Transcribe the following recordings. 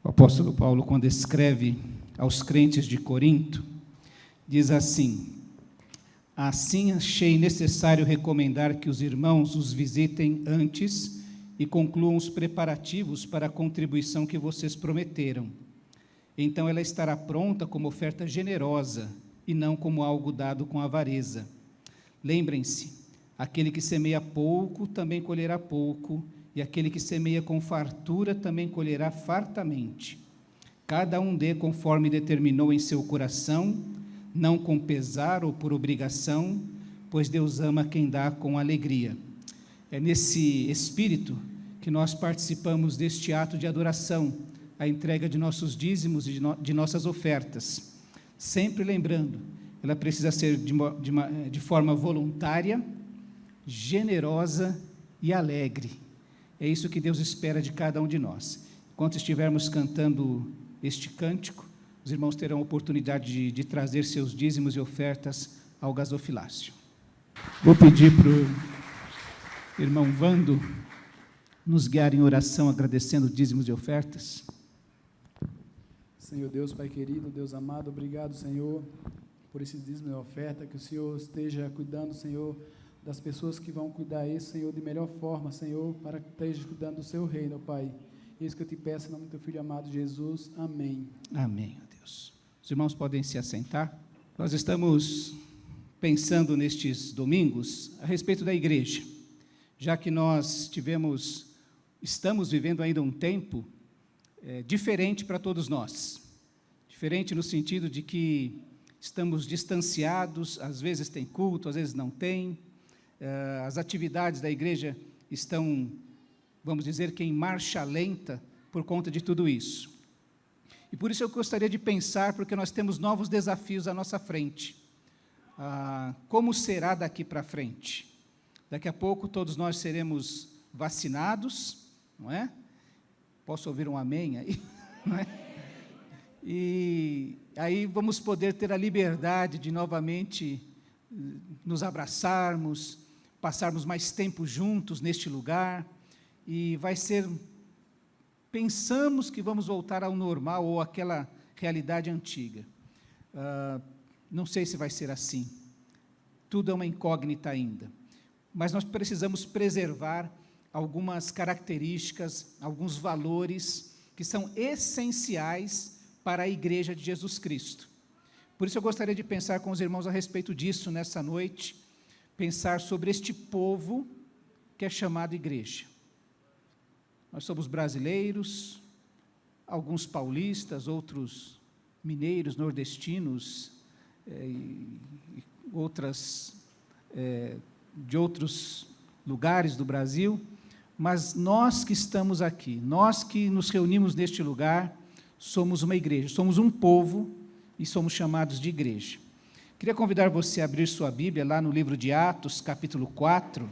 O apóstolo Paulo, quando escreve aos crentes de Corinto, diz assim: assim achei necessário recomendar que os irmãos os visitem antes e concluam os preparativos para a contribuição que vocês prometeram. Então ela estará pronta como oferta generosa e não como algo dado com avareza. Lembrem-se, aquele que semeia pouco também colherá pouco, e aquele que semeia com fartura também colherá fartamente. Cada um dê conforme determinou em seu coração, não com pesar ou por obrigação, pois Deus ama quem dá com alegria. É nesse espírito que nós participamos deste ato de adoração, a entrega de nossos dízimos e de nossas ofertas. Sempre lembrando, ela precisa ser de forma voluntária, generosa e alegre. É isso que Deus espera de cada um de nós. Enquanto estivermos cantando este cântico, os irmãos terão a oportunidade de trazer seus dízimos e ofertas ao gasofilácio. Vou pedir para o irmão Vando nos guiar em oração, agradecendo dízimos e ofertas. Senhor Deus, Pai querido, Deus amado, obrigado, Senhor, por esses dízimos e oferta, que o Senhor esteja cuidando, Senhor, das pessoas que vão cuidar isso, Senhor, de melhor forma, Senhor, para que esteja cuidando do seu reino, Pai. Isso que eu te peço em nome do teu Filho amado Jesus. Amém. Amém, ó Deus. Os irmãos podem se assentar. Nós estamos pensando nestes domingos a respeito da igreja, já que nós estamos vivendo ainda um tempo diferente para todos nós. Diferente no sentido de que estamos distanciados, às vezes tem culto, às vezes não tem. As atividades da igreja estão, vamos dizer que em marcha lenta por conta de tudo isso. E por isso eu gostaria de pensar, porque nós temos novos desafios à nossa frente. Como será daqui para frente? Daqui a pouco todos nós seremos vacinados, não é? Posso ouvir um amém aí? Não é? E aí vamos poder ter a liberdade de novamente nos abraçarmos, passarmos mais tempo juntos neste lugar, e pensamos que vamos voltar ao normal ou àquela realidade antiga. Não sei se vai ser assim, tudo é uma incógnita ainda, mas nós precisamos preservar algumas características, alguns valores que são essenciais para a Igreja de Jesus Cristo. Por isso eu gostaria de pensar com os irmãos a respeito disso nessa noite, pensar sobre este povo que é chamado igreja. Nós somos brasileiros, alguns paulistas, outros mineiros, nordestinos, de outros lugares do Brasil, mas nós que estamos aqui, nós que nos reunimos neste lugar, somos uma igreja, somos um povo e somos chamados de igreja. Queria convidar você a abrir sua Bíblia lá no livro de Atos, capítulo 4,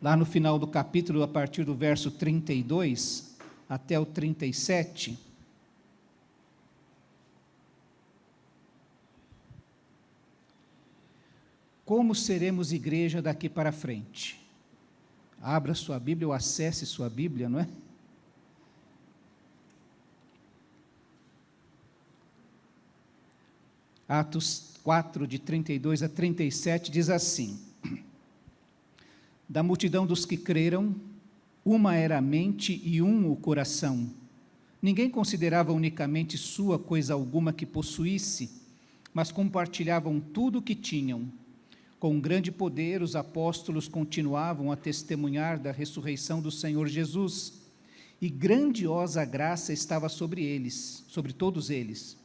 lá no final do capítulo, a partir do verso 32 até o 37. Como seremos igreja daqui para frente? Abra sua Bíblia ou acesse sua Bíblia, não é? Atos 4, de 32 a 37, diz assim: da multidão dos que creram, uma era a mente e um o coração. Ninguém considerava unicamente sua coisa alguma que possuísse, mas compartilhavam tudo o que tinham. Com grande poder, os apóstolos continuavam a testemunhar da ressurreição do Senhor Jesus, e grandiosa graça estava sobre eles, sobre todos eles.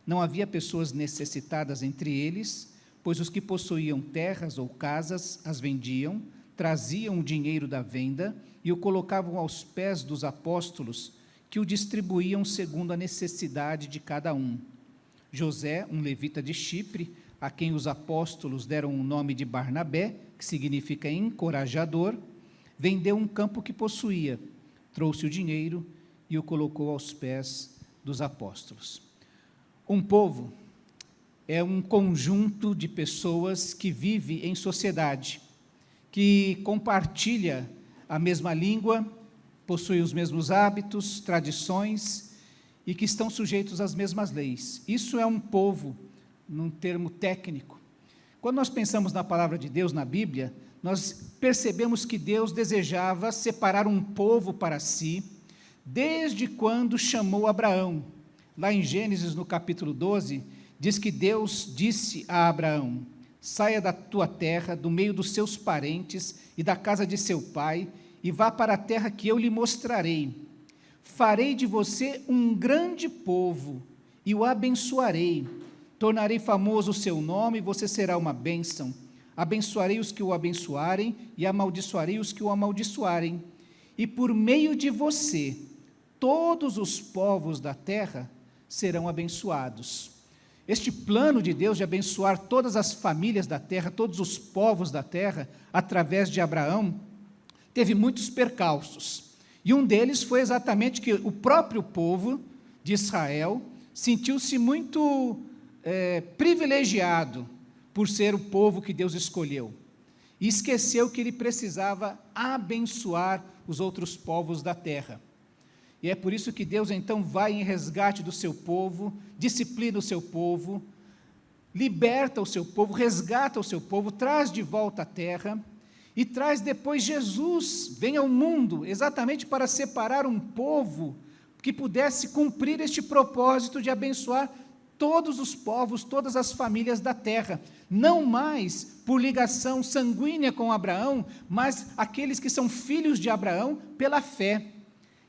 Não havia pessoas necessitadas entre eles, pois os que possuíam terras ou casas as vendiam, traziam o dinheiro da venda e o colocavam aos pés dos apóstolos, que o distribuíam segundo a necessidade de cada um. José, um levita de Chipre, a quem os apóstolos deram o nome de Barnabé, que significa encorajador, vendeu um campo que possuía, trouxe o dinheiro e o colocou aos pés dos apóstolos. Um povo é um conjunto de pessoas que vive em sociedade, que compartilha a mesma língua, possuem os mesmos hábitos, tradições e que estão sujeitos às mesmas leis. Isso é um povo, num termo técnico. Quando nós pensamos na palavra de Deus na Bíblia, nós percebemos que Deus desejava separar um povo para si, desde quando chamou Abraão. Lá em Gênesis, no capítulo 12, diz que Deus disse a Abraão: saia da tua terra, do meio dos seus parentes e da casa de seu pai, e vá para a terra que eu lhe mostrarei. Farei de você um grande povo, e o abençoarei. Tornarei famoso o seu nome, e você será uma bênção. Abençoarei os que o abençoarem, e amaldiçoarei os que o amaldiçoarem. E por meio de você, todos os povos da terra serão abençoados. Este plano de Deus de abençoar todas as famílias da terra, todos os povos da terra, através de Abraão, teve muitos percalços. E um deles foi exatamente que o próprio povo de Israel sentiu-se muito privilegiado por ser o povo que Deus escolheu. E esqueceu que ele precisava abençoar os outros povos da terra. E é por isso que Deus então vai em resgate do seu povo, disciplina o seu povo, liberta o seu povo, resgata o seu povo, traz de volta a terra, e traz depois Jesus, vem ao mundo, exatamente para separar um povo que pudesse cumprir este propósito de abençoar todos os povos, todas as famílias da terra, não mais por ligação sanguínea com Abraão, mas aqueles que são filhos de Abraão pela fé.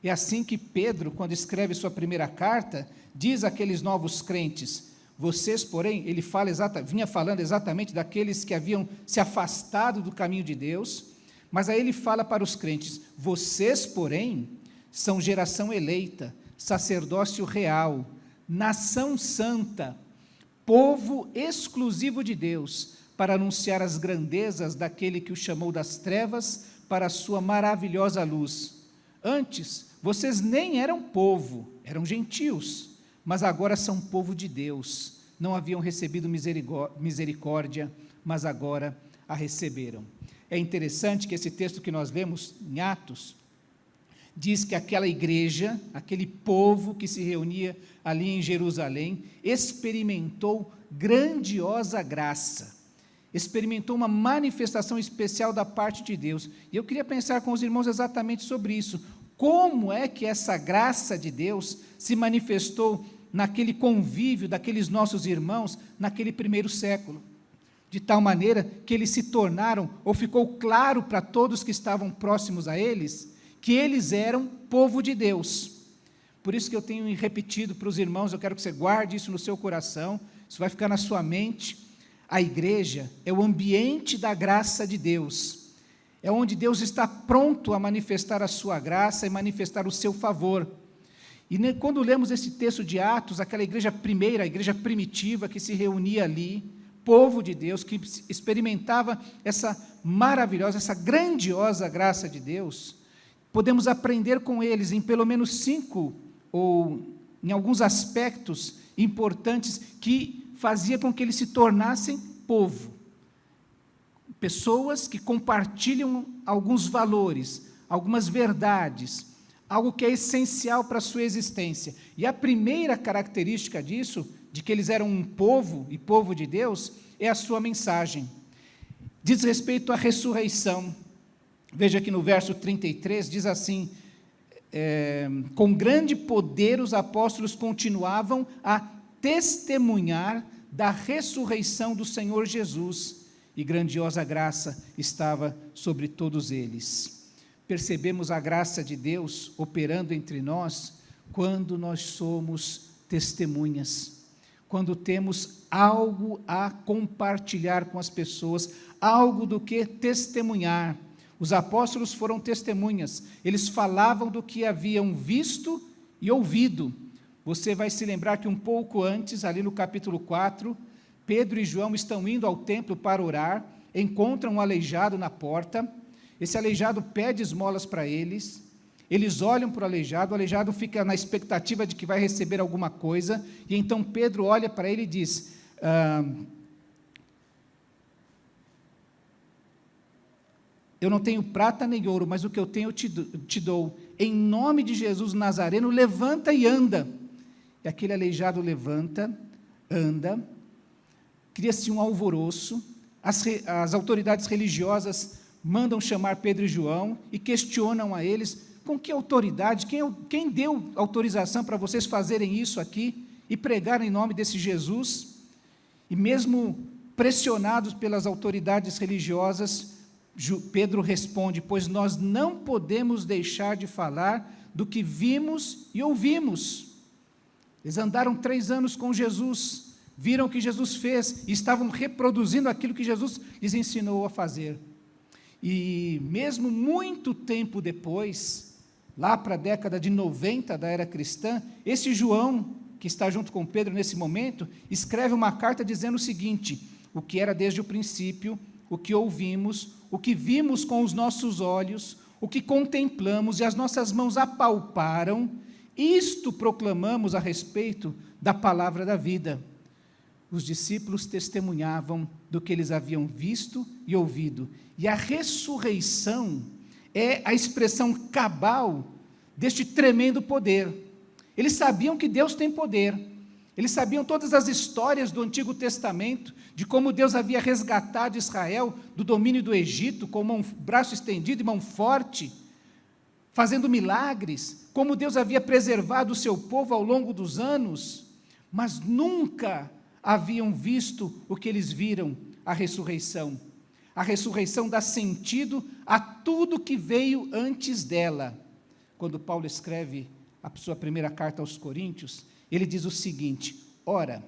É assim que Pedro, quando escreve sua primeira carta, diz àqueles novos crentes: vocês, porém, ele vinha falando exatamente daqueles que haviam se afastado do caminho de Deus, mas aí ele fala para os crentes: vocês, porém, são geração eleita, sacerdócio real, nação santa, povo exclusivo de Deus, para anunciar as grandezas daquele que o chamou das trevas para a sua maravilhosa luz. Antes, vocês nem eram povo, eram gentios, mas agora são povo de Deus. Não haviam recebido misericórdia, mas agora a receberam. É interessante que esse texto que nós lemos em Atos, diz que aquela igreja, aquele povo que se reunia ali em Jerusalém, experimentou grandiosa graça, experimentou uma manifestação especial da parte de Deus. E eu queria pensar com os irmãos exatamente sobre isso. Como é que essa graça de Deus se manifestou naquele convívio daqueles nossos irmãos naquele primeiro século? De tal maneira que eles se tornaram, ou ficou claro para todos que estavam próximos a eles, que eles eram povo de Deus. Por isso que eu tenho repetido para os irmãos, eu quero que você guarde isso no seu coração, isso vai ficar na sua mente. A igreja é o ambiente da graça de Deus, é onde Deus está pronto a manifestar a sua graça e manifestar o seu favor. E quando lemos esse texto de Atos, aquela igreja primeira, a igreja primitiva que se reunia ali, povo de Deus, que experimentava essa maravilhosa, essa grandiosa graça de Deus, podemos aprender com eles em pelo menos 5, ou em alguns aspectos importantes, que fazia com que eles se tornassem povo. Pessoas que compartilham alguns valores, algumas verdades, algo que é essencial para a sua existência. E a primeira característica disso, de que eles eram um povo, e povo de Deus, é a sua mensagem. Diz respeito à ressurreição. Veja que no verso 33, diz assim: com grande poder os apóstolos continuavam a testemunhar da ressurreição do Senhor Jesus, e grandiosa graça estava sobre todos eles. Percebemos a graça de Deus operando entre nós quando nós somos testemunhas, quando temos algo a compartilhar com as pessoas, algo do que testemunhar. Os apóstolos foram testemunhas, eles falavam do que haviam visto e ouvido. Você vai se lembrar que um pouco antes, ali no capítulo 4, Pedro e João estão indo ao templo para orar, encontram um aleijado na porta, esse aleijado pede esmolas para eles olham para o aleijado fica na expectativa de que vai receber alguma coisa, e então Pedro olha para ele e diz: eu não tenho prata nem ouro, mas o que eu tenho eu te dou. Em nome de Jesus Nazareno, levanta e anda. E aquele aleijado levanta, anda, cria-se um alvoroço, as autoridades religiosas mandam chamar Pedro e João e questionam a eles, com que autoridade, quem deu autorização para vocês fazerem isso aqui e pregar em nome desse Jesus? E mesmo pressionados pelas autoridades religiosas, Pedro responde, pois nós não podemos deixar de falar do que vimos e ouvimos. Eles andaram 3 anos com Jesus, viram o que Jesus fez e estavam reproduzindo aquilo que Jesus lhes ensinou a fazer. E mesmo muito tempo depois, lá para a década de 90 da era cristã, esse João, que está junto com Pedro nesse momento, escreve uma carta dizendo o seguinte, o que era desde o princípio, o que ouvimos, o que vimos com os nossos olhos, o que contemplamos e as nossas mãos apalparam, isto proclamamos a respeito da palavra da vida. Os discípulos testemunhavam do que eles haviam visto e ouvido. E a ressurreição é a expressão cabal deste tremendo poder. Eles sabiam que Deus tem poder. Eles sabiam todas as histórias do Antigo Testamento, de como Deus havia resgatado Israel do domínio do Egito, com braço estendido e mão forte, fazendo milagres, como Deus havia preservado o seu povo ao longo dos anos, mas nunca haviam visto o que eles viram, a ressurreição. A ressurreição dá sentido a tudo que veio antes dela. Quando Paulo escreve a sua primeira carta aos Coríntios, ele diz o seguinte, ora,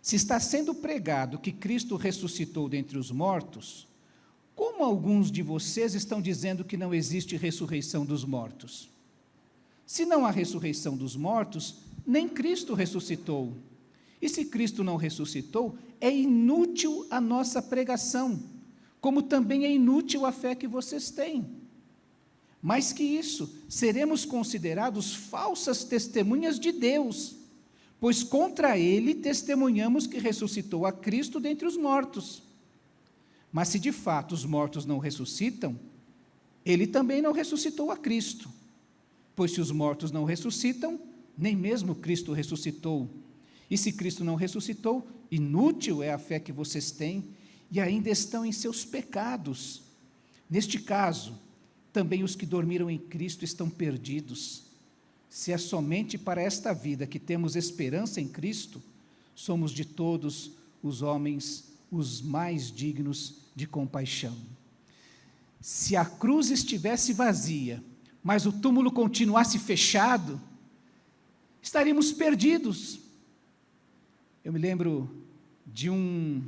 se está sendo pregado que Cristo ressuscitou dentre os mortos, como alguns de vocês estão dizendo que não existe ressurreição dos mortos? Se não há ressurreição dos mortos, nem Cristo ressuscitou. E se Cristo não ressuscitou, é inútil a nossa pregação, como também é inútil a fé que vocês têm. Mais que isso, seremos considerados falsas testemunhas de Deus, pois contra ele testemunhamos que ressuscitou a Cristo dentre os mortos. Mas se de fato os mortos não ressuscitam, ele também não ressuscitou a Cristo. Pois se os mortos não ressuscitam, nem mesmo Cristo ressuscitou. E se Cristo não ressuscitou, inútil é a fé que vocês têm e ainda estão em seus pecados. Neste caso, também os que dormiram em Cristo estão perdidos. Se é somente para esta vida que temos esperança em Cristo, somos de todos os homens os mais dignos de compaixão. Se a cruz estivesse vazia, mas o túmulo continuasse fechado, estaríamos perdidos. Eu me lembro de um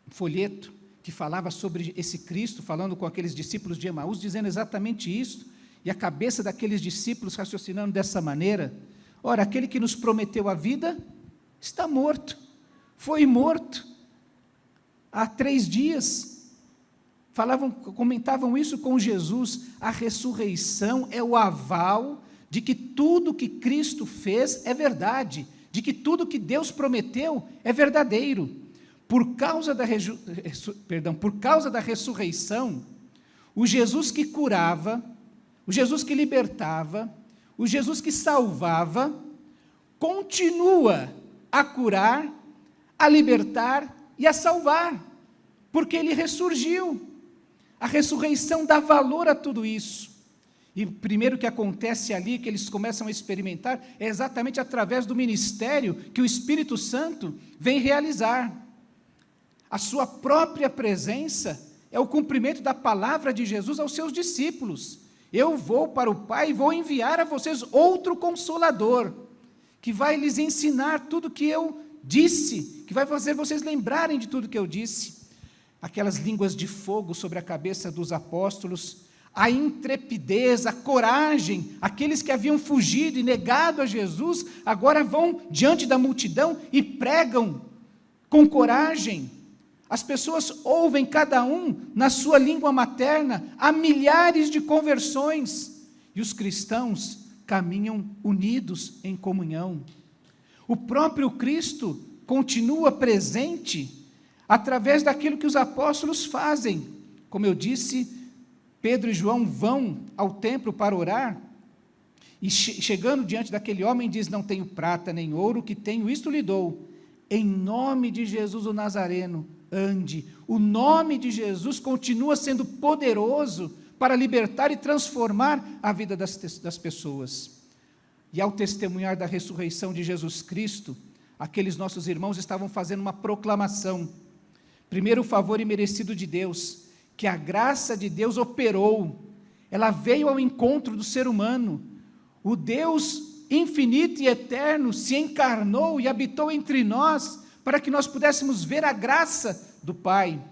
folheto que falava sobre esse Cristo, falando com aqueles discípulos de Emaús, dizendo exatamente isso, e a cabeça daqueles discípulos raciocinando dessa maneira, ora, aquele que nos prometeu a vida, está morto, foi morto, há 3 dias, comentavam isso com Jesus, a ressurreição é o aval de que tudo que Cristo fez é verdade, de que tudo que Deus prometeu é verdadeiro. Por causa da ressurreição, o Jesus que curava, o Jesus que libertava, o Jesus que salvava, continua a curar, a libertar e a salvar, porque ele ressurgiu. A ressurreição dá valor a tudo isso. E o primeiro que acontece ali, que eles começam a experimentar, é exatamente através do ministério que o Espírito Santo vem realizar. A sua própria presença é o cumprimento da palavra de Jesus aos seus discípulos. Eu vou para o Pai e vou enviar a vocês outro Consolador, que vai lhes ensinar tudo que eu disse, que vai fazer vocês lembrarem de tudo que eu disse. Aquelas línguas de fogo sobre a cabeça dos apóstolos, a intrepidez, a coragem, aqueles que haviam fugido e negado a Jesus, agora vão diante da multidão e pregam com coragem. As pessoas ouvem cada um na sua língua materna, há milhares de conversões, e os cristãos caminham unidos em comunhão. O próprio Cristo continua presente através daquilo que os apóstolos fazem, Como eu disse, Pedro e João vão ao templo para orar, e chegando diante daquele homem, diz: não tenho prata nem ouro, que tenho, isto lhe dou. Em nome de Jesus o Nazareno, ande. O nome de Jesus continua sendo poderoso para libertar e transformar a vida das pessoas. E ao testemunhar da ressurreição de Jesus Cristo, aqueles nossos irmãos estavam fazendo uma proclamação. Primeiro, o favor imerecido de Deus, que a graça de Deus operou, ela veio ao encontro do ser humano. O Deus infinito e eterno se encarnou e habitou entre nós, para que nós pudéssemos ver a graça do Pai.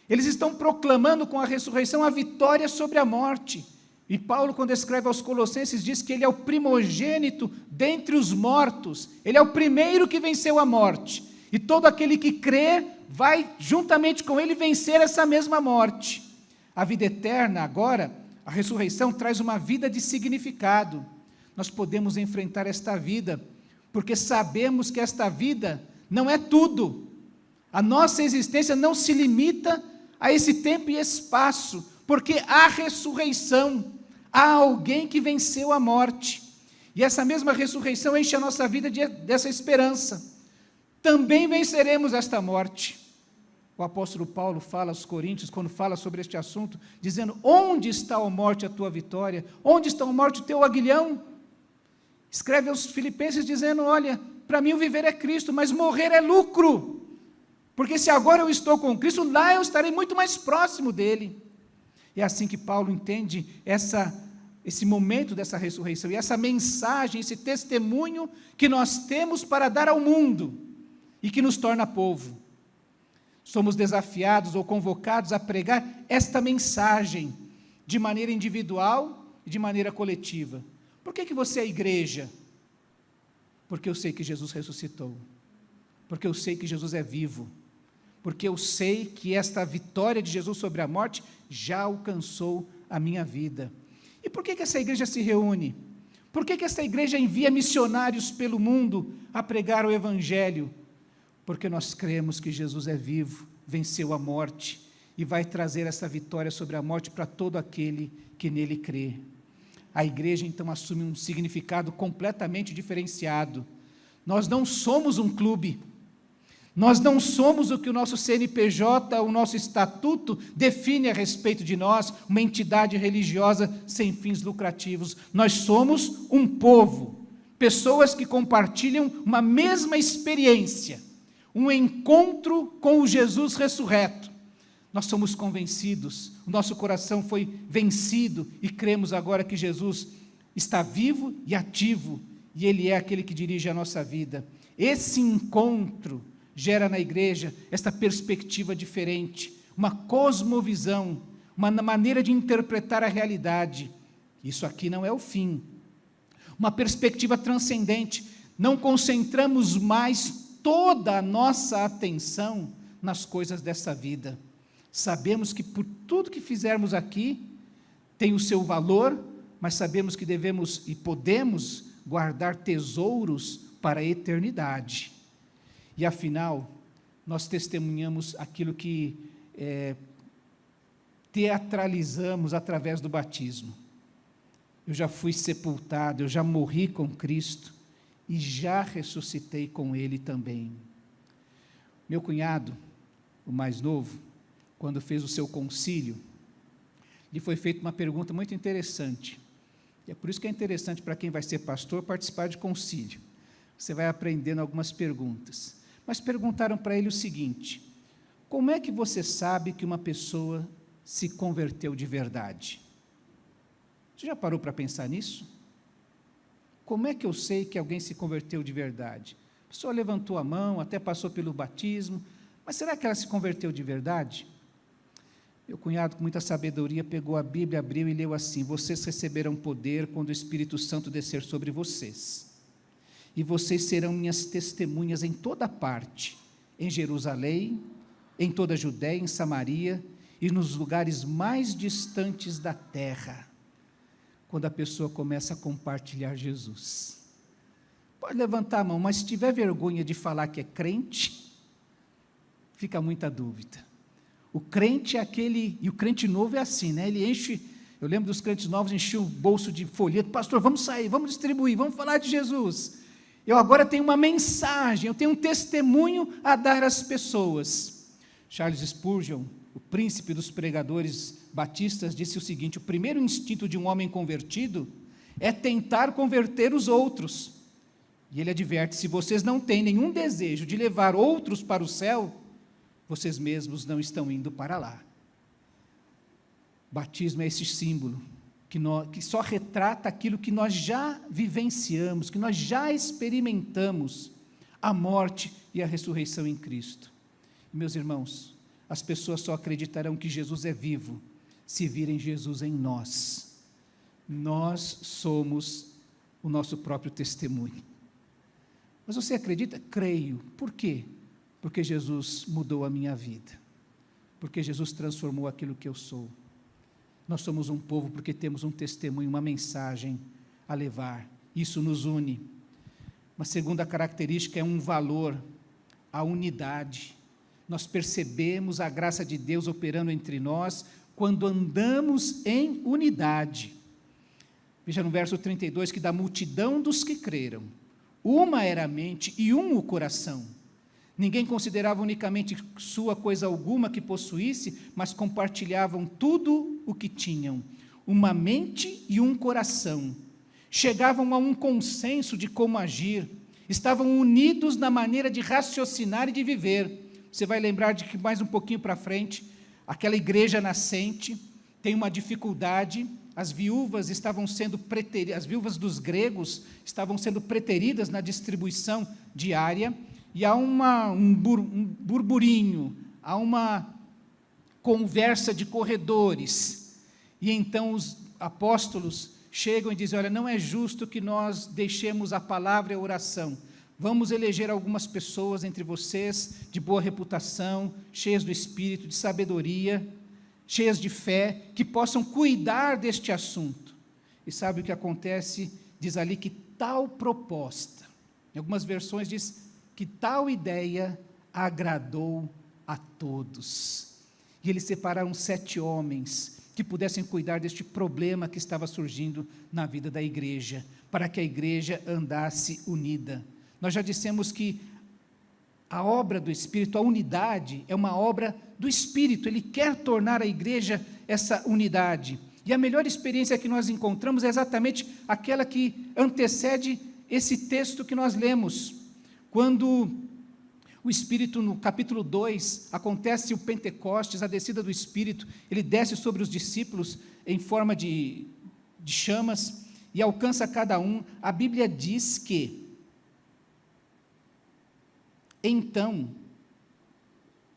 Eles estão proclamando com a ressurreição a vitória sobre a morte. E Paulo, quando escreve aos Colossenses, diz que ele é o primogênito dentre os mortos, ele é o primeiro que venceu a morte, e todo aquele que crê vai juntamente com ele vencer essa mesma morte. A vida eterna agora, a ressurreição traz uma vida de significado. Nós podemos enfrentar esta vida, porque sabemos que esta vida não é tudo. A nossa existência não se limita a esse tempo e espaço, porque há ressurreição, há alguém que venceu a morte, e essa mesma ressurreição enche a nossa vida dessa esperança. Também venceremos esta morte. O apóstolo Paulo fala aos Coríntios, quando fala sobre este assunto, dizendo: onde está, ó morte, a tua vitória? Onde está, ó morte, o teu aguilhão? Escreve aos Filipenses dizendo: olha, para mim o viver é Cristo, mas morrer é lucro, porque se agora eu estou com Cristo, lá eu estarei muito mais próximo dele. É assim que Paulo entende esse momento dessa ressurreição, e essa mensagem, esse testemunho que nós temos para dar ao mundo, e que nos torna povo. Somos desafiados ou convocados a pregar esta mensagem, de maneira individual e de maneira coletiva. Por que você é igreja? Porque eu sei que Jesus ressuscitou, porque eu sei que Jesus é vivo, porque eu sei que esta vitória de Jesus sobre a morte já alcançou a minha vida. E por que essa igreja se reúne? Por que essa igreja envia missionários pelo mundo a pregar o Evangelho? Porque nós cremos que Jesus é vivo, venceu a morte, e vai trazer essa vitória sobre a morte para todo aquele que nele crê. A igreja então assume um significado completamente diferenciado. Nós não somos um clube, nós não somos o que o nosso CNPJ, o nosso estatuto define a respeito de nós, uma entidade religiosa sem fins lucrativos. Nós somos um povo, pessoas que compartilham uma mesma experiência, um encontro com o Jesus ressurreto. Nós somos convencidos, o nosso coração foi vencido e cremos agora que Jesus está vivo e ativo, e Ele é aquele que dirige a nossa vida. Esse encontro gera na igreja esta perspectiva diferente, uma cosmovisão, uma maneira de interpretar a realidade. Isso aqui não é o fim. Uma perspectiva transcendente. Não concentramos mais toda a nossa atenção nas coisas dessa vida. Sabemos que por tudo que fizermos aqui tem o seu valor, mas sabemos que devemos e podemos guardar tesouros para a eternidade. E afinal, nós testemunhamos aquilo que teatralizamos através do batismo. Eu já fui sepultado, eu já morri com Cristo e já ressuscitei com Ele também. Meu cunhado, o mais novo, quando fez o seu concílio, lhe foi feita uma pergunta muito interessante. E é por isso que é interessante para quem vai ser pastor participar de concílio. Você vai aprendendo algumas perguntas. Mas perguntaram para ele o seguinte: como é que você sabe que uma pessoa se converteu de verdade? Você já parou para pensar nisso? Como é que eu sei que alguém se converteu de verdade? A pessoa levantou a mão, até passou pelo batismo, mas será que ela se converteu de verdade? Meu cunhado, com muita sabedoria, pegou a Bíblia, abriu e leu assim: vocês receberão poder quando o Espírito Santo descer sobre vocês. E vocês serão minhas testemunhas em toda parte, em Jerusalém, em toda a Judéia, em Samaria e nos lugares mais distantes da terra. Quando a pessoa começa a compartilhar Jesus. Pode levantar a mão, mas se tiver vergonha de falar que é crente, fica muita dúvida. O crente é aquele, e o crente novo é assim, né? Ele enche, eu lembro dos crentes novos, enchiam o bolso de folheto, pastor, vamos sair, vamos distribuir, vamos falar de Jesus. Eu agora tenho uma mensagem, eu tenho um testemunho a dar às pessoas. Charles Spurgeon, o príncipe dos pregadores batistas, disse o seguinte: o primeiro instinto de um homem convertido é tentar converter os outros. E ele adverte: se vocês não têm nenhum desejo de levar outros para o céu, vocês mesmos não estão indo para lá. Batismo é esse símbolo que só retrata aquilo que nós já vivenciamos, que nós já experimentamos, a morte e a ressurreição em Cristo. E, meus irmãos, as pessoas só acreditarão que Jesus é vivo se virem Jesus em nós. Nós somos o nosso próprio testemunho. Mas você acredita? Creio. Por quê? Porque Jesus mudou a minha vida. Porque Jesus transformou aquilo que eu sou. Nós somos um povo porque temos um testemunho, uma mensagem a levar. Isso nos une. Uma segunda característica é um valor, a unidade. Nós percebemos a graça de Deus operando entre nós quando andamos em unidade. Veja no verso 32 que da multidão dos que creram, uma era a mente e um o coração. Ninguém considerava unicamente sua coisa alguma que possuísse, mas compartilhavam tudo o que tinham. Uma mente e um coração. Chegavam a um consenso de como agir. Estavam unidos na maneira de raciocinar e de viver. Você vai lembrar de que mais um pouquinho para frente, aquela igreja nascente tem uma dificuldade. As viúvas estavam sendo as viúvas dos gregos estavam sendo preteridas na distribuição diária. E há um burburinho, há uma conversa de corredores. E então os apóstolos chegam e dizem: olha, não é justo que nós deixemos a palavra e a oração. Vamos eleger algumas pessoas entre vocês de boa reputação, cheias do Espírito, de sabedoria, cheias de fé, que possam cuidar deste assunto. E sabe o que acontece? Diz ali que tal proposta, em algumas versões diz que tal ideia agradou a todos. E eles separaram 7 homens que pudessem cuidar deste problema que estava surgindo na vida da igreja, para que a igreja andasse unida. Nós já dissemos que a obra do Espírito, a unidade, é uma obra do Espírito. Ele quer tornar a igreja essa unidade. E a melhor experiência que nós encontramos é exatamente aquela que antecede esse texto que nós lemos. Quando o Espírito, no capítulo 2, acontece o Pentecostes, a descida do Espírito, ele desce sobre os discípulos em forma de chamas e alcança cada um. A Bíblia diz que, então,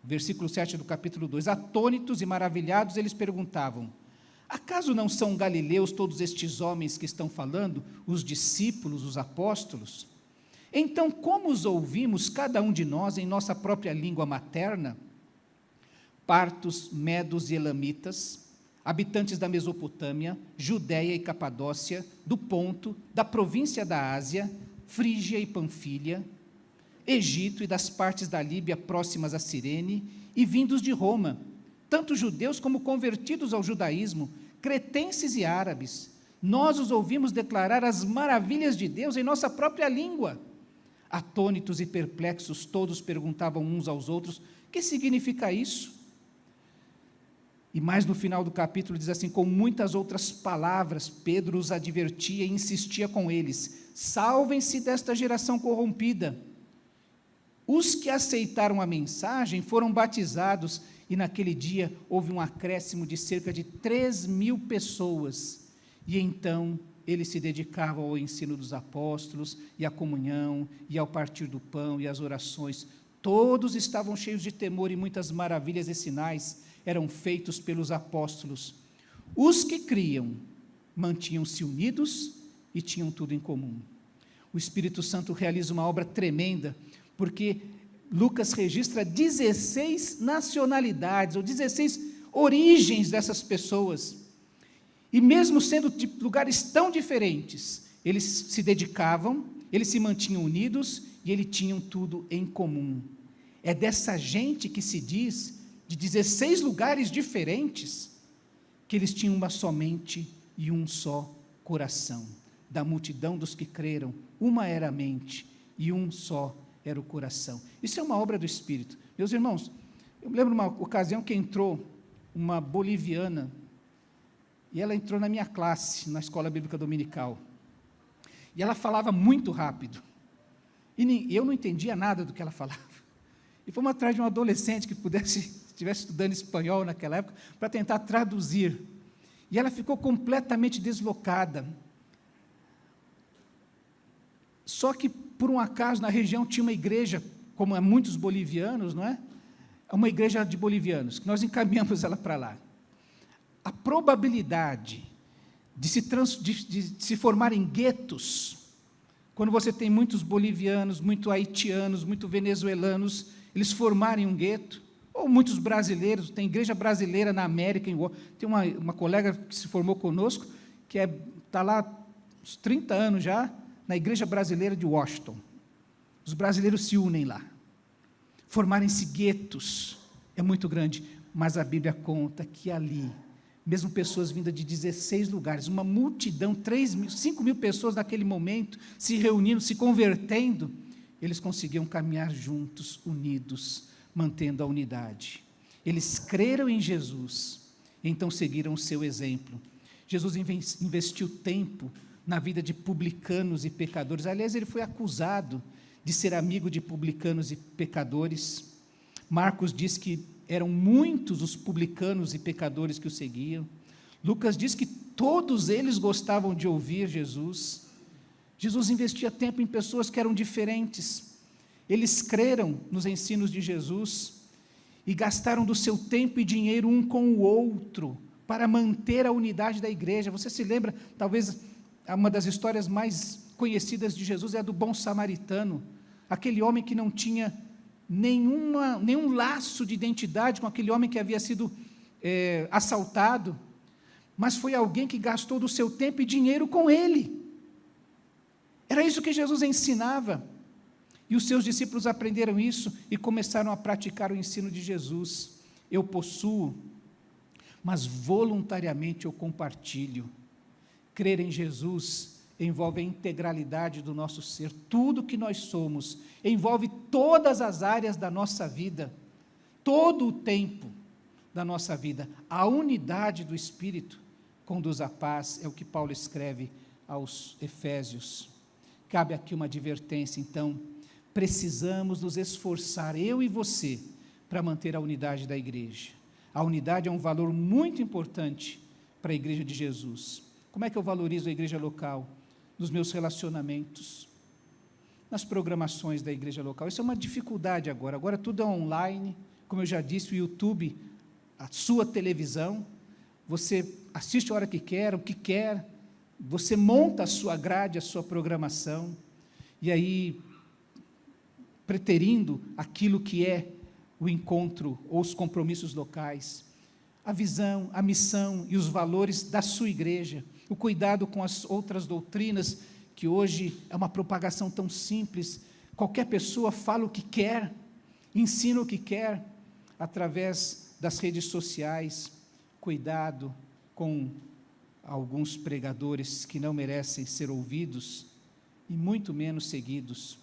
versículo 7 do capítulo 2, atônitos e maravilhados, eles perguntavam: acaso não são galileus todos estes homens que estão falando, os discípulos, os apóstolos? Então, como os ouvimos, cada um de nós, em nossa própria língua materna? Partos, medos e elamitas, habitantes da Mesopotâmia, Judéia e Capadócia, do Ponto, da província da Ásia, Frígia e Panfilha, Egito e das partes da Líbia próximas a Cirene, e vindos de Roma, tanto judeus como convertidos ao judaísmo, cretenses e árabes, nós os ouvimos declarar as maravilhas de Deus em nossa própria língua. Atônitos e perplexos, todos perguntavam uns aos outros: que significa isso? E mais no final do capítulo diz assim: com muitas outras palavras, Pedro os advertia e insistia com eles: salvem-se desta geração corrompida. Os que aceitaram a mensagem foram batizados, e naquele dia houve um acréscimo de cerca de 3.000 pessoas. E então eles se dedicavam ao ensino dos apóstolos, e à comunhão, e ao partir do pão, e às orações. Todos estavam cheios de temor, e muitas maravilhas e sinais eram feitos pelos apóstolos. Os que criam mantinham-se unidos e tinham tudo em comum. O Espírito Santo realiza uma obra tremenda, porque Lucas registra 16 nacionalidades, ou 16 origens dessas pessoas. E mesmo sendo de lugares tão diferentes, eles se dedicavam, eles se mantinham unidos e eles tinham tudo em comum. É dessa gente que se diz de 16 lugares diferentes, que eles tinham uma só mente e um só coração. Da multidão dos que creram, uma era a mente e um só era o coração. Isso é uma obra do Espírito. Meus irmãos, eu me lembro de uma ocasião que entrou uma boliviana, e ela entrou na minha classe, na escola bíblica dominical, e ela falava muito rápido, e eu não entendia nada do que ela falava, e fomos atrás de um adolescente que estivesse estudando espanhol naquela época, para tentar traduzir, e ela ficou completamente deslocada. Só que, por um acaso, na região tinha uma igreja, como há muitos bolivianos, não é? Uma igreja de bolivianos, que nós encaminhamos ela para lá. A probabilidade de se formarem guetos, quando você tem muitos bolivianos, muitos haitianos, muitos venezuelanos, eles formarem um gueto, ou muitos brasileiros, tem igreja brasileira na América, tem uma colega que se formou conosco, que está lá uns 30 anos já, na igreja brasileira de Washington. Os brasileiros se unem lá. Formarem-se guetos é muito grande, mas a Bíblia conta que ali, mesmo pessoas vindas de 16 lugares, uma multidão, 5 mil pessoas naquele momento, se reunindo, se convertendo, eles conseguiam caminhar juntos, unidos, mantendo a unidade. Eles creram em Jesus, então seguiram o seu exemplo. Jesus investiu tempo na vida de publicanos e pecadores. Aliás, ele foi acusado de ser amigo de publicanos e pecadores. Marcos diz que eram muitos os publicanos e pecadores que o seguiam. Lucas diz que todos eles gostavam de ouvir Jesus. Jesus investia tempo em pessoas que eram diferentes. Eles creram nos ensinos de Jesus e gastaram do seu tempo e dinheiro um com o outro para manter a unidade da igreja. Você se lembra, talvez, uma das histórias mais conhecidas de Jesus é a do bom samaritano, aquele homem que não tinha nenhum laço de identidade com aquele homem que havia sido assaltado, mas foi alguém que gastou do seu tempo e dinheiro com ele. Era isso que Jesus ensinava, e os seus discípulos aprenderam isso e começaram a praticar o ensino de Jesus. Eu possuo, mas voluntariamente eu compartilho. Crer em Jesus envolve a integralidade do nosso ser, tudo que nós somos, envolve todas as áreas da nossa vida, todo o tempo da nossa vida. A unidade do Espírito conduz à paz, é o que Paulo escreve aos Efésios. Cabe aqui uma advertência, então, precisamos nos esforçar, eu e você, para manter a unidade da igreja. A unidade é um valor muito importante para a igreja de Jesus. Como é que eu valorizo a igreja local? Nos meus relacionamentos, nas programações da igreja local. Isso é uma dificuldade agora tudo é online, como eu já disse, o YouTube, a sua televisão, você assiste a hora que quer, o que quer, você monta a sua grade, a sua programação, e aí, preterindo aquilo que é o encontro ou os compromissos locais, a visão, a missão e os valores da sua igreja, o cuidado com as outras doutrinas, que hoje é uma propagação tão simples, qualquer pessoa fala o que quer, ensina o que quer, através das redes sociais. Cuidado com alguns pregadores que não merecem ser ouvidos, e muito menos seguidos.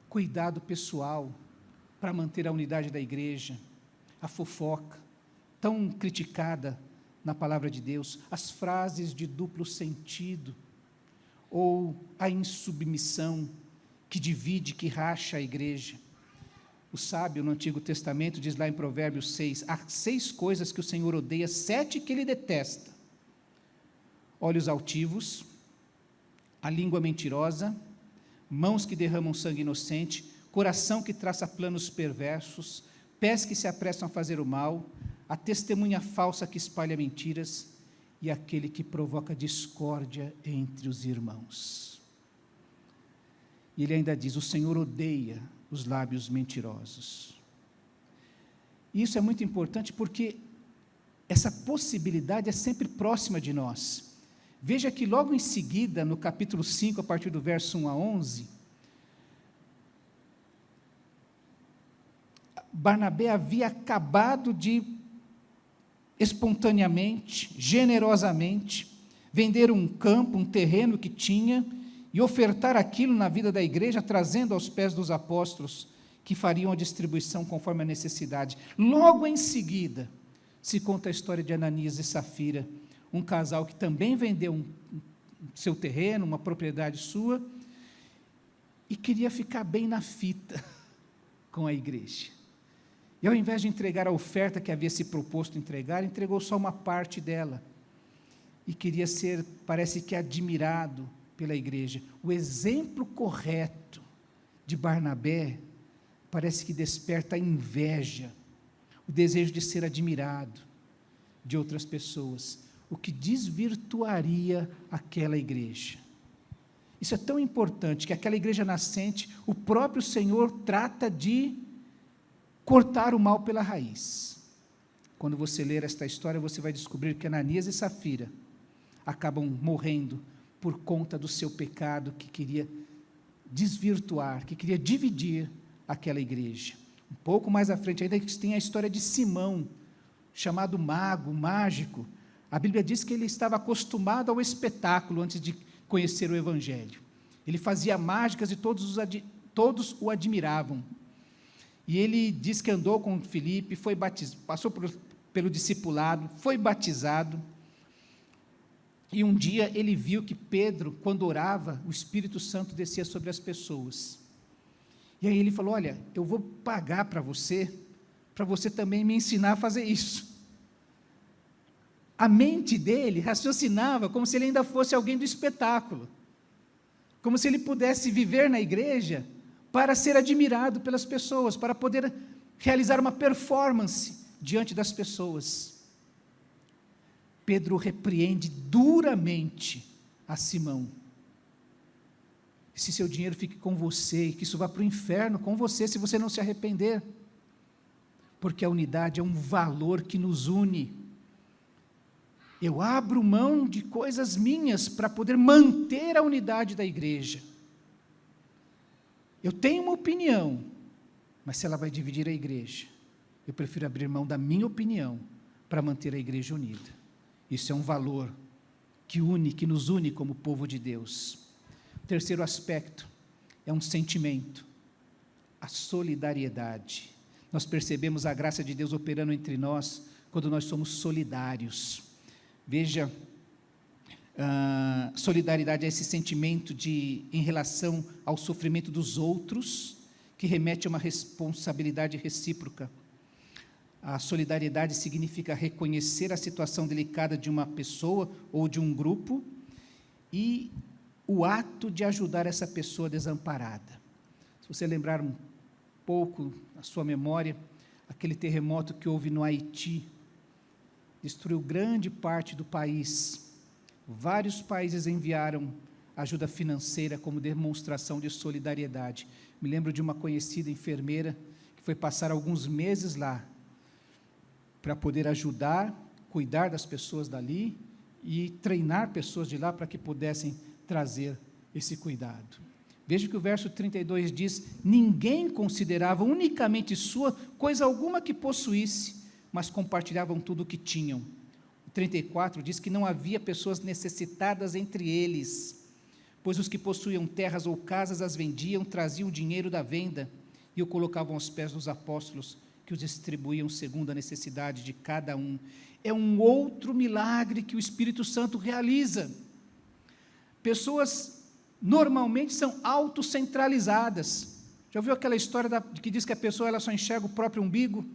Cuidado pessoal, para manter a unidade da igreja, a fofoca, tão criticada na palavra de Deus, as frases de duplo sentido, ou a insubmissão que divide, que racha a igreja. O sábio no Antigo Testamento diz lá em Provérbios 6, há 6 coisas que o Senhor odeia, 7 que Ele detesta: olhos altivos, a língua mentirosa, mãos que derramam sangue inocente, coração que traça planos perversos, pés que se apressam a fazer o mal, a testemunha falsa que espalha mentiras e aquele que provoca discórdia entre os irmãos. E ele ainda diz: o Senhor odeia os lábios mentirosos. E isso é muito importante porque essa possibilidade é sempre próxima de nós. Veja que logo em seguida, no capítulo 5, a partir do verso 1 a 11, Barnabé havia acabado de, espontaneamente, generosamente, vender um campo, um terreno que tinha, e ofertar aquilo na vida da igreja, trazendo aos pés dos apóstolos, que fariam a distribuição conforme a necessidade. Logo em seguida, se conta a história de Ananias e Safira, um casal que também vendeu seu terreno, uma propriedade sua, e queria ficar bem na fita com a igreja. E ao invés de entregar a oferta que havia se proposto entregar, entregou só uma parte dela. E queria ser, parece que, admirado pela igreja. O exemplo correto de Barnabé parece que desperta a inveja, o desejo de ser admirado de outras pessoas, o que desvirtuaria aquela igreja. Isso é tão importante que aquela igreja nascente, o próprio Senhor trata de cortar o mal pela raiz. Quando você ler esta história, você vai descobrir que Ananias e Safira acabam morrendo por conta do seu pecado que queria desvirtuar, que queria dividir aquela igreja. Um pouco mais à frente ainda tem a história de Simão, chamado mago, mágico. A Bíblia diz que ele estava acostumado ao espetáculo antes de conhecer o Evangelho. Ele fazia mágicas e todos o admiravam. E ele diz que andou com Filipe, foi batizado, passou pelo discipulado, foi batizado. E um dia ele viu que Pedro, quando orava, o Espírito Santo descia sobre as pessoas. E aí ele falou: olha, eu vou pagar para você também me ensinar a fazer isso. A mente dele raciocinava como se ele ainda fosse alguém do espetáculo, como se ele pudesse viver na igreja para ser admirado pelas pessoas, para poder realizar uma performance diante das pessoas. Pedro repreende duramente a Simão. Se seu dinheiro fique com você, e que isso vá para o inferno com você, se você não se arrepender, porque a unidade é um valor que nos une. Eu abro mão de coisas minhas para poder manter a unidade da igreja. Eu tenho uma opinião, mas se ela vai dividir a igreja, eu prefiro abrir mão da minha opinião para manter a igreja unida. Isso é um valor que nos une como povo de Deus. O terceiro aspecto é um sentimento, a solidariedade. Nós percebemos a graça de Deus operando entre nós quando nós somos solidários. Veja, solidariedade é esse sentimento em relação ao sofrimento dos outros, que remete a uma responsabilidade recíproca. A solidariedade significa reconhecer a situação delicada de uma pessoa ou de um grupo e o ato de ajudar essa pessoa desamparada. Se você lembrar um pouco na sua memória, aquele terremoto que houve no Haiti, destruiu grande parte do país. Vários países enviaram ajuda financeira como demonstração de solidariedade. Me lembro de uma conhecida enfermeira que foi passar alguns meses lá para poder ajudar, cuidar das pessoas dali e treinar pessoas de lá para que pudessem trazer esse cuidado. Veja que o verso 32 diz: ninguém considerava unicamente sua coisa alguma que possuísse, mas compartilhavam tudo o que tinham. O 34 diz que não havia pessoas necessitadas entre eles, pois os que possuíam terras ou casas as vendiam, traziam o dinheiro da venda e o colocavam aos pés dos apóstolos, que os distribuíam segundo a necessidade de cada um. É um outro milagre que o Espírito Santo realiza. Pessoas normalmente são autocentralizadas. Já ouviu aquela história que diz que a pessoa ela só enxerga o próprio umbigo?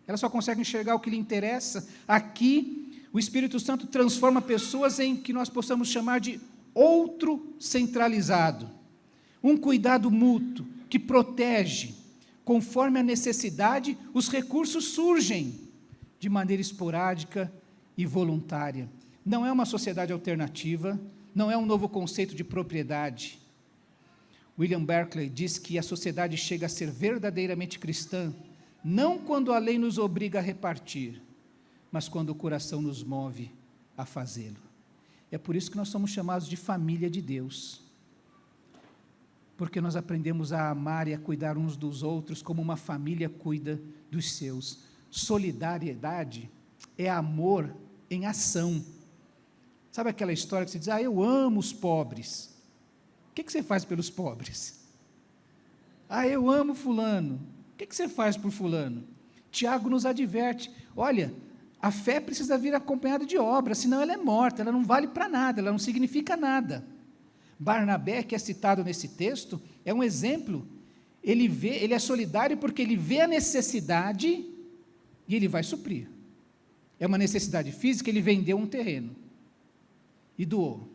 Ela só consegue enxergar o que lhe interessa. Aqui, o Espírito Santo transforma pessoas em que nós possamos chamar de outro centralizado. Um cuidado mútuo que protege. Conforme a necessidade, os recursos surgem de maneira esporádica e voluntária. Não é uma sociedade alternativa, não é um novo conceito de propriedade. William Barclay diz que a sociedade chega a ser verdadeiramente cristã, não quando a lei nos obriga a repartir, mas quando o coração nos move a fazê-lo. É por isso que nós somos chamados de família de Deus. porque nós aprendemos a amar e a cuidar uns dos outros como uma família cuida dos seus. Solidariedade é amor em ação. Sabe aquela história que você diz, eu amo os pobres. O que você faz pelos pobres? Eu amo fulano. O que você faz por fulano? Tiago nos adverte, olha, a fé precisa vir acompanhada de obra, senão ela é morta, ela não vale para nada, ela não significa nada. Barnabé, que é citado nesse texto, é um exemplo. Ele é solidário porque ele vê a necessidade e ele vai suprir. É uma necessidade física, ele vendeu um terreno e doou.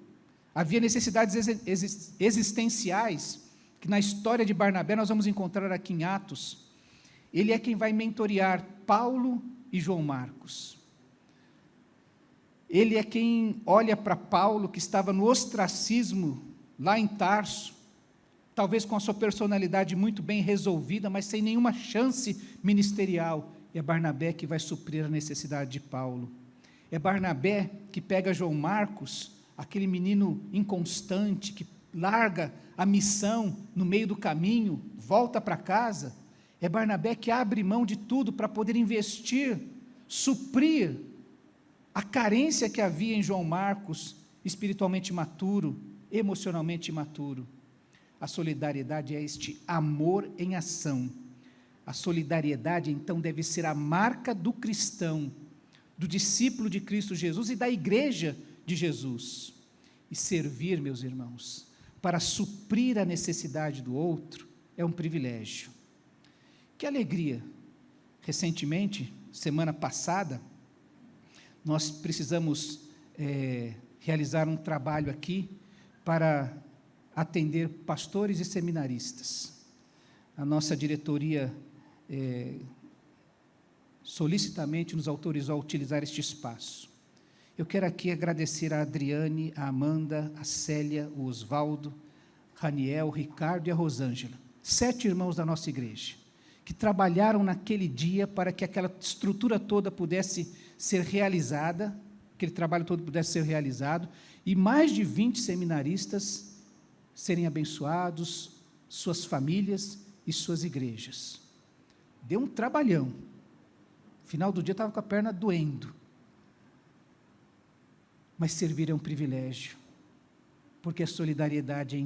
Havia necessidades existenciais, que na história de Barnabé nós vamos encontrar aqui em Atos. Ele é quem vai mentorear Paulo e João Marcos. Ele é quem olha para Paulo, que estava no ostracismo, lá em Tarso, talvez com a sua personalidade muito bem resolvida, mas sem nenhuma chance ministerial. É Barnabé que vai suprir a necessidade de Paulo. É Barnabé que pega João Marcos, aquele menino inconstante, que larga a missão no meio do caminho, volta para casa. É Barnabé que abre mão de tudo para poder investir, suprir a carência que havia em João Marcos, espiritualmente imaturo, emocionalmente imaturo. A solidariedade é este amor em ação. A solidariedade, então, deve ser a marca do cristão, do discípulo de Cristo Jesus e da igreja de Jesus. E servir, meus irmãos, para suprir a necessidade do outro, é um privilégio. Que alegria! Recentemente, semana passada, nós precisamos realizar um trabalho aqui para atender pastores e seminaristas. A nossa diretoria solicitamente nos autorizou a utilizar este espaço. Eu quero aqui agradecer a Adriane, a Amanda, a Célia, o Osvaldo, Raniel, o Ricardo e a Rosângela, 7 irmãos da nossa igreja, que trabalharam naquele dia para que aquela estrutura toda pudesse ser realizada, aquele trabalho todo pudesse ser realizado, e mais de 20 seminaristas serem abençoados, suas famílias e suas igrejas. Deu um trabalhão. No final do dia eu estava com a perna doendo. Mas servir é um privilégio, porque a solidariedade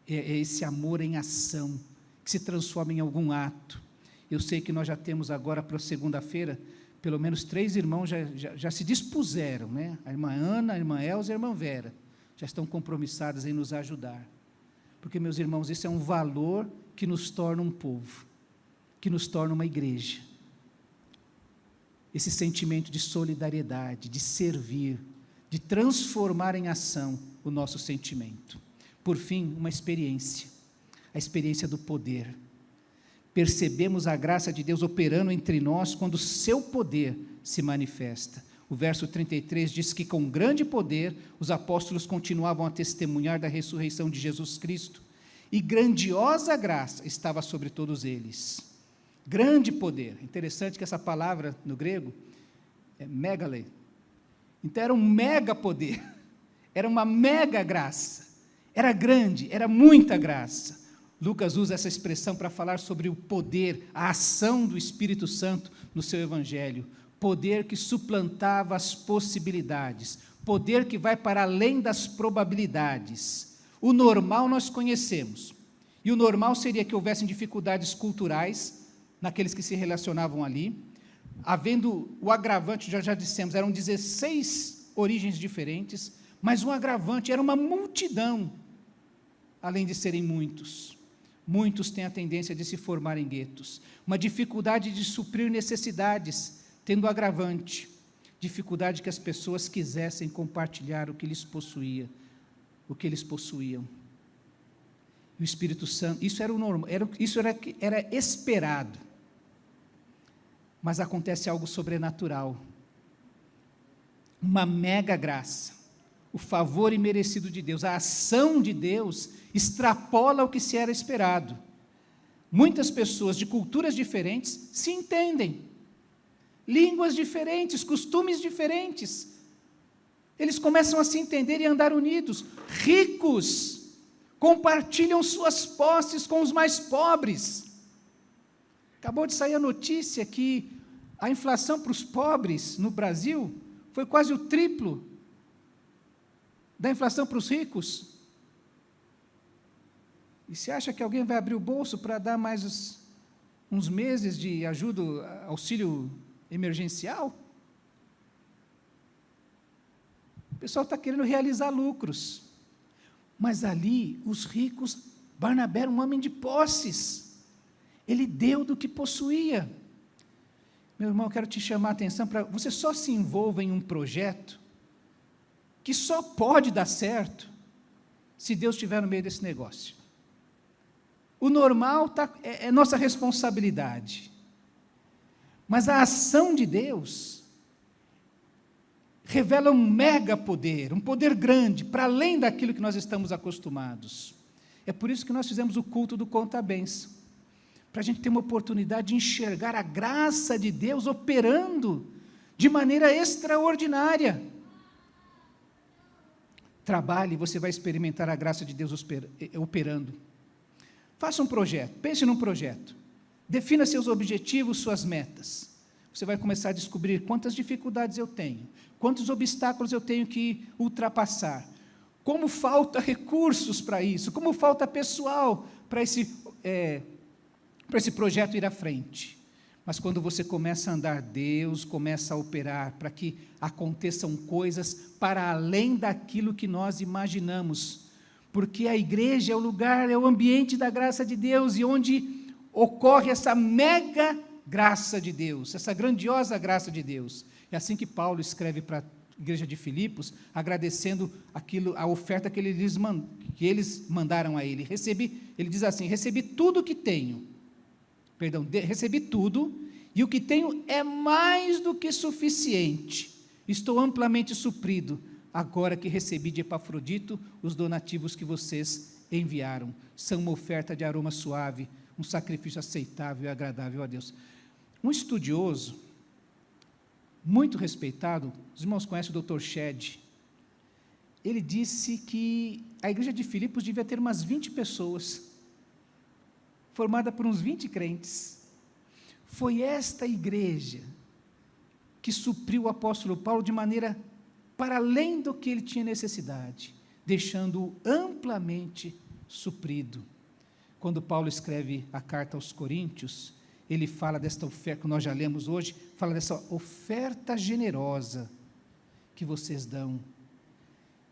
é esse amor em ação, que se transforma em algum ato. Eu sei que nós já temos agora para segunda-feira, pelo menos 3 irmãos já se dispuseram, né? A irmã Ana, a irmã Elza e a irmã Vera, já estão compromissadas em nos ajudar. Porque, meus irmãos, isso é um valor que nos torna um povo, que nos torna uma igreja. Esse sentimento de solidariedade, de servir, de transformar em ação o nosso sentimento. Por fim, uma experiência, a experiência do poder. Percebemos a graça de Deus operando entre nós quando o seu poder se manifesta. O verso 33 diz que com grande poder os apóstolos continuavam a testemunhar da ressurreição de Jesus Cristo, e grandiosa graça estava sobre todos eles. Grande poder. Interessante que essa palavra no grego é megale. Então era um mega poder, era uma mega graça, era grande, era muita graça. Lucas usa essa expressão para falar sobre o poder, a ação do Espírito Santo no seu Evangelho. Poder que suplantava as possibilidades, poder que vai para além das probabilidades. O normal nós conhecemos, e o normal seria que houvessem dificuldades culturais naqueles que se relacionavam ali, havendo o agravante, já dissemos, eram 16 origens diferentes, mas um agravante, era uma multidão, além de serem muitos. Muitos têm a tendência de se formar em guetos, uma dificuldade de suprir necessidades, tendo agravante, dificuldade que as pessoas quisessem compartilhar o que lhes possuía, o que eles possuíam. E o Espírito Santo, isso era o normal, isso era esperado, mas acontece algo sobrenatural, uma mega graça, o favor imerecido de Deus, a ação de Deus extrapola o que se era esperado. Muitas pessoas de culturas diferentes se entendem, línguas diferentes, costumes diferentes, eles começam a se entender e a andar unidos, ricos, compartilham suas posses com os mais pobres. Acabou de sair a notícia que a inflação para os pobres no Brasil foi quase o triplo da inflação para os ricos. E você acha que alguém vai abrir o bolso para dar mais uns meses de ajuda, auxílio emergencial? O pessoal está querendo realizar lucros. Mas ali, os ricos, Barnabé era um homem de posses. Ele deu do que possuía. Meu irmão, eu quero te chamar a atenção para você só se envolva em um projeto que só pode dar certo se Deus estiver no meio desse negócio. O normal é nossa responsabilidade. Mas a ação de Deus revela um mega poder, um poder grande, para além daquilo que nós estamos acostumados. É por isso que nós fizemos o culto do Conta-Bênção, para a gente ter uma oportunidade de enxergar a graça de Deus operando de maneira extraordinária. Trabalhe, você vai experimentar a graça de Deus operando. Faça um projeto, pense num projeto, defina seus objetivos, suas metas. Você vai começar a descobrir quantas dificuldades eu tenho, quantos obstáculos eu tenho que ultrapassar, como falta recursos para isso, como falta pessoal para esse projeto ir à frente. Mas quando você começa a andar, Deus começa a operar para que aconteçam coisas para além daquilo que nós imaginamos, porque a igreja é o lugar, é o ambiente da graça de Deus, e onde ocorre essa mega graça de Deus, essa grandiosa graça de Deus. É assim que Paulo escreve para a igreja de Filipos, agradecendo a oferta que eles mandaram a ele. Ele diz assim: recebi tudo o que tenho, recebi tudo, e o que tenho é mais do que suficiente, estou amplamente suprido, agora que recebi de Epafrodito os donativos que vocês enviaram, são uma oferta de aroma suave, um sacrifício aceitável e agradável a Deus. Um estudioso, muito respeitado, os irmãos conhecem o Dr. Shedd, ele disse que a igreja de Filipos devia ter umas 20 pessoas, formada por uns 20 crentes. Foi esta igreja que supriu o apóstolo Paulo de maneira para além do que ele tinha necessidade, deixando-o amplamente suprido. Quando Paulo escreve a carta aos Coríntios, ele fala desta oferta, que nós já lemos hoje, fala dessa oferta generosa que vocês dão,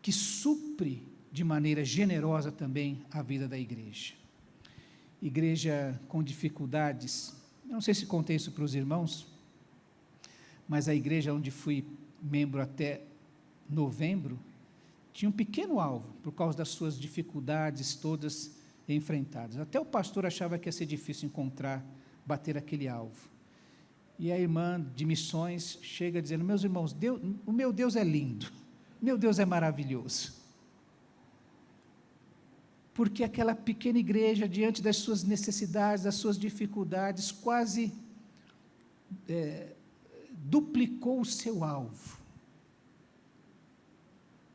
que supre de maneira generosa também a vida da igreja. Igreja com dificuldades, eu não sei se contei isso para os irmãos, mas a igreja onde fui membro até novembro, tinha um pequeno alvo, por causa das suas dificuldades todas enfrentadas. Até o pastor achava que ia ser difícil bater aquele alvo. E a irmã de missões chega dizendo: meus irmãos, o meu Deus é lindo, meu Deus é maravilhoso. Porque aquela pequena igreja, diante das suas necessidades, das suas dificuldades, quase duplicou o seu alvo.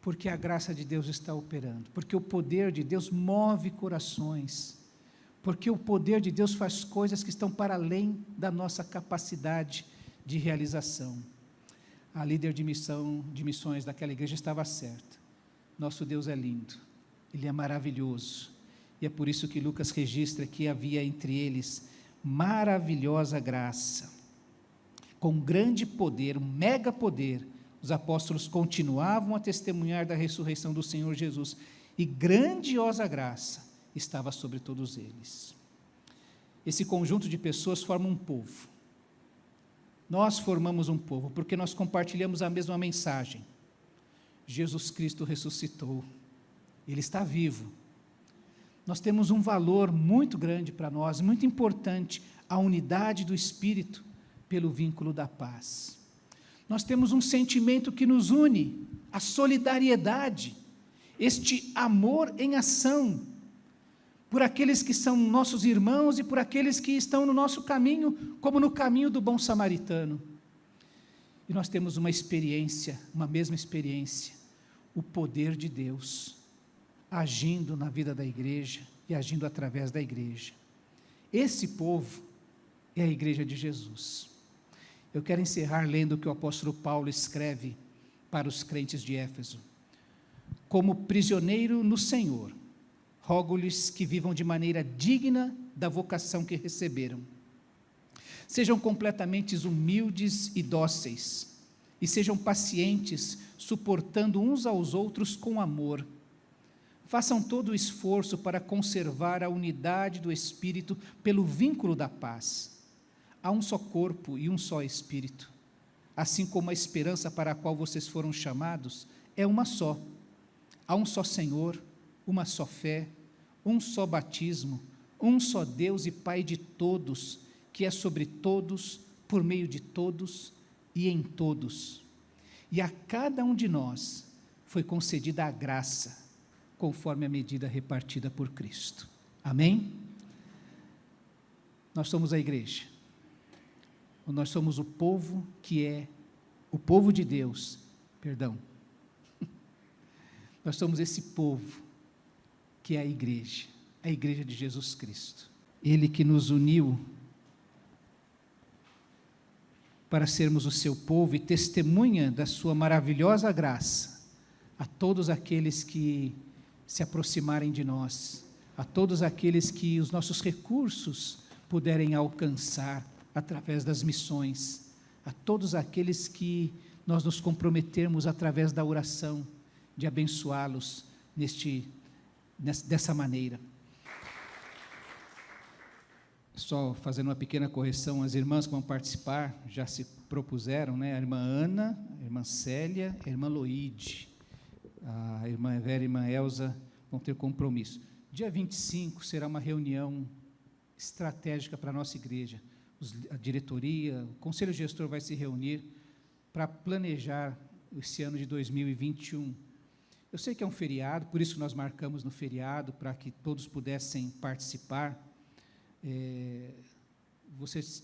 Porque a graça de Deus está operando, porque o poder de Deus move corações, porque o poder de Deus faz coisas que estão para além da nossa capacidade de realização. A líder de missões daquela igreja estava certa. Nosso Deus é lindo, Ele é maravilhoso, e é por isso que Lucas registra que havia entre eles maravilhosa graça, com grande poder, um mega poder. Os apóstolos continuavam a testemunhar da ressurreição do Senhor Jesus, e grandiosa graça estava sobre todos eles. Esse conjunto de pessoas forma um povo. Nós formamos um povo, porque nós compartilhamos a mesma mensagem. Jesus Cristo ressuscitou, Ele está vivo. Nós temos um valor muito grande para nós, muito importante, a unidade do Espírito pelo vínculo da paz. Nós temos um sentimento que nos une, a solidariedade, este amor em ação, por aqueles que são nossos irmãos e por aqueles que estão no nosso caminho, como no caminho do bom samaritano. E nós temos uma experiência, uma mesma experiência, o poder de Deus agindo na vida da igreja e agindo através da igreja. Esse povo é a igreja de Jesus. Eu quero encerrar lendo o que o apóstolo Paulo escreve para os crentes de Éfeso. Como prisioneiro no Senhor, rogo-lhes que vivam de maneira digna da vocação que receberam. Sejam completamente humildes e dóceis, e sejam pacientes, suportando uns aos outros com amor. Façam todo o esforço para conservar a unidade do Espírito pelo vínculo da paz. Há um só corpo e um só Espírito, assim como a esperança para a qual vocês foram chamados é uma só. Há um só Senhor, uma só fé, um só batismo, um só Deus e Pai de todos, que é sobre todos, por meio de todos e em todos. E a cada um de nós foi concedida a graça, conforme a medida repartida por Cristo. Amém? Nós somos a igreja. Nós somos o povo que é o povo de Deus. Perdão. Nós somos esse povo que é a igreja de Jesus Cristo. Ele que nos uniu para sermos o seu povo e testemunha da sua maravilhosa graça a todos aqueles que se aproximarem de nós, a todos aqueles que os nossos recursos puderem alcançar através das missões, a todos aqueles que nós nos comprometermos através da oração de abençoá-los dessa maneira. Só fazendo uma pequena correção, as irmãs que vão participar já se propuseram, né? A irmã Ana, a irmã Célia, a irmã Loide, a irmã Vera e a irmã Elza vão ter compromisso. Dia 25 será uma reunião estratégica para a nossa igreja. A diretoria, o conselho gestor vai se reunir para planejar esse ano de 2021. Eu sei que é um feriado, por isso que nós marcamos no feriado, para que todos pudessem participar. Vocês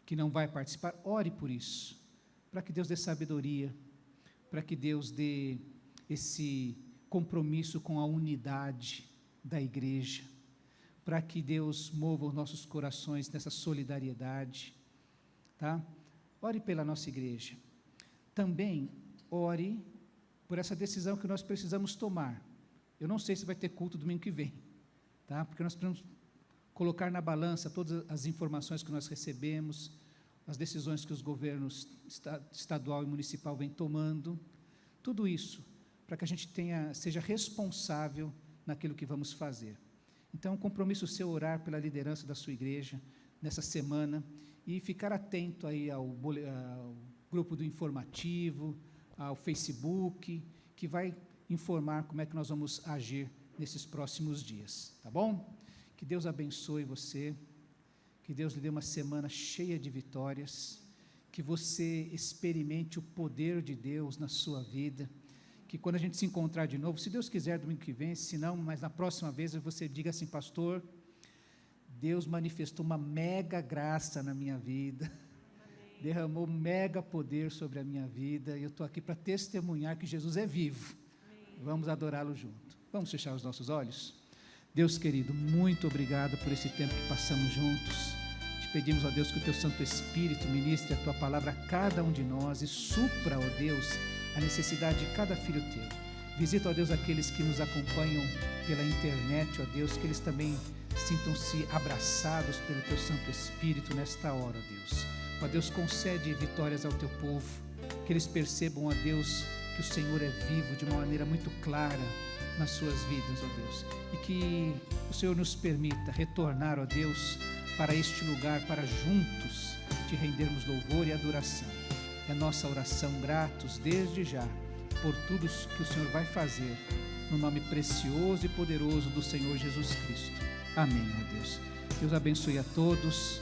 que não vai participar, ore por isso, para que Deus dê sabedoria, para que Deus dê esse compromisso com a unidade da igreja, para que Deus mova os nossos corações nessa solidariedade, tá? Ore pela nossa igreja. Também ore por essa decisão que nós precisamos tomar. Eu não sei se vai ter culto domingo que vem, tá? Porque nós precisamos colocar na balança todas as informações que nós recebemos, as decisões que os governos estadual e municipal vêm tomando, tudo isso, para que a gente seja responsável naquilo que vamos fazer. Então, compromisso seu orar pela liderança da sua igreja nessa semana e ficar atento aí ao grupo do informativo, ao Facebook, que vai informar como é que nós vamos agir nesses próximos dias, tá bom? Que Deus abençoe você, que Deus lhe dê uma semana cheia de vitórias, que você experimente o poder de Deus na sua vida, que quando a gente se encontrar de novo, se Deus quiser domingo que vem, se não, mas na próxima vez você diga assim: pastor, Deus manifestou uma mega graça na minha vida, derramou mega poder sobre a minha vida, e eu estou aqui para testemunhar que Jesus é vivo. Vamos adorá-lo junto. Vamos fechar os nossos olhos? Deus querido, muito obrigado por esse tempo que passamos juntos. Te pedimos, ó Deus, que o Teu Santo Espírito ministre a Tua palavra a cada um de nós e supra, ó Deus, a necessidade de cada filho Teu. Visita, ó Deus, aqueles que nos acompanham pela internet, ó Deus, que eles também sintam-se abraçados pelo Teu Santo Espírito nesta hora, ó Deus. Ó Deus, concede vitórias ao Teu povo, que eles percebam, ó Deus, que o Senhor é vivo de uma maneira muito clara nas suas vidas, ó Deus, e que o Senhor nos permita retornar, ó Deus, para este lugar, para juntos Te rendermos louvor e adoração. É nossa oração, gratos desde já por tudo que o Senhor vai fazer, no nome precioso e poderoso do Senhor Jesus Cristo. Amém, ó Deus. Deus abençoe a todos,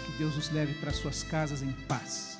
que Deus os leve para suas casas em paz.